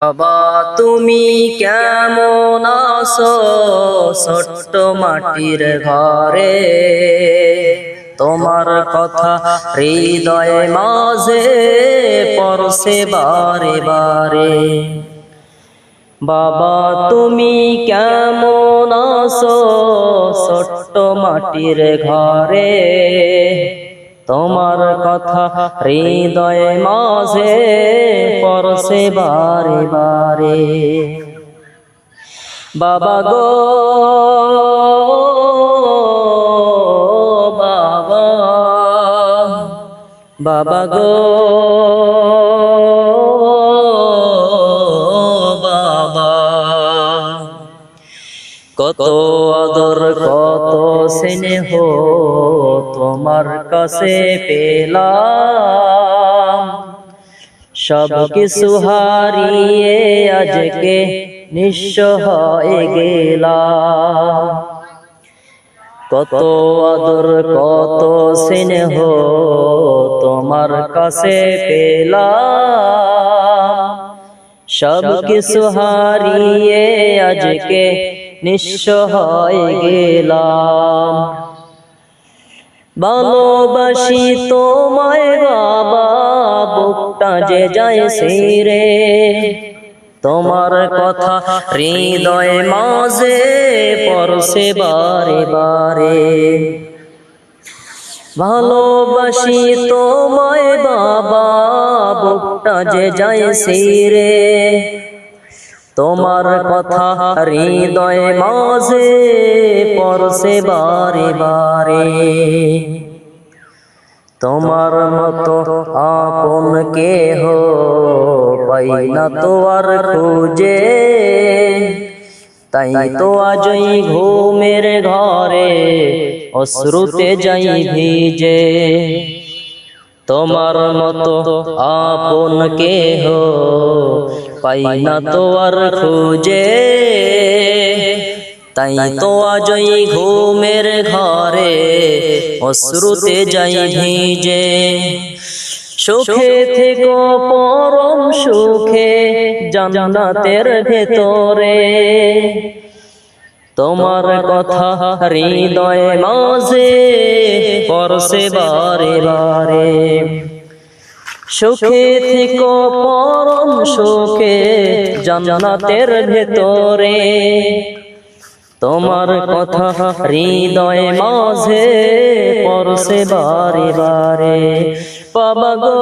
বাবা তুমি কেমন আছো ছোট্ট মাটির ঘরে, তোমার কথা হৃদয়ে মাঝে পরশে বারে বারে। বাবা তুমি কেমন আছো ছোট্ট মাটির ঘরে, তোমার কথা হৃদয়ে মাঝে পরশে বারে বারে। বাবা গো বাবা, বাবা গো বাবা, কত আদর কত স্নেহ তোমার কাছে পেলাম, সব কিছু হারিয়ে আজকে নিঃস্ব হয়ে গেলাম। কত আদর কত স্নেহ তোমার কাছে পেলাম, সব কিছু হারিয়ে আজকে নিঃস্ব হয়ে গেলাম। ভালোবাসি তোমায় বাবা, বুকটা যে যায় ছিঁড়ে, তোমার কথা হৃদয়ে মাঝে পরশে বারে বারে। ভালোবাসি তোমায় বাবা, বুকটা যে যায় ছিঁড়ে, তোমার কথা হৃদয়ে মাঝে পরশে বারে বারে। তোমার মতো আপন কেহ পাই না তো আর খুঁজে, তাই তো আজই ঘুমের ঘরে অশ্রুতে যাই ভিজে। তোমার মতো আপন কেহ পাই না তো আর খুঁজে, তাই তো আজই ঘুমের ঘরে অশ্রুতে যাই ভিজে। সুখে থেকো পরম সুখে জান্নাতের ভেতরে, তোমার কথা হৃদয়ে মাঝে পরশে বারে বারে। সুখে থেকো পরম সুখে জান্নাতের ভেতরে, তোমার কথা হৃদয়ে মাঝে পরশে বারে বারে। বাবা গো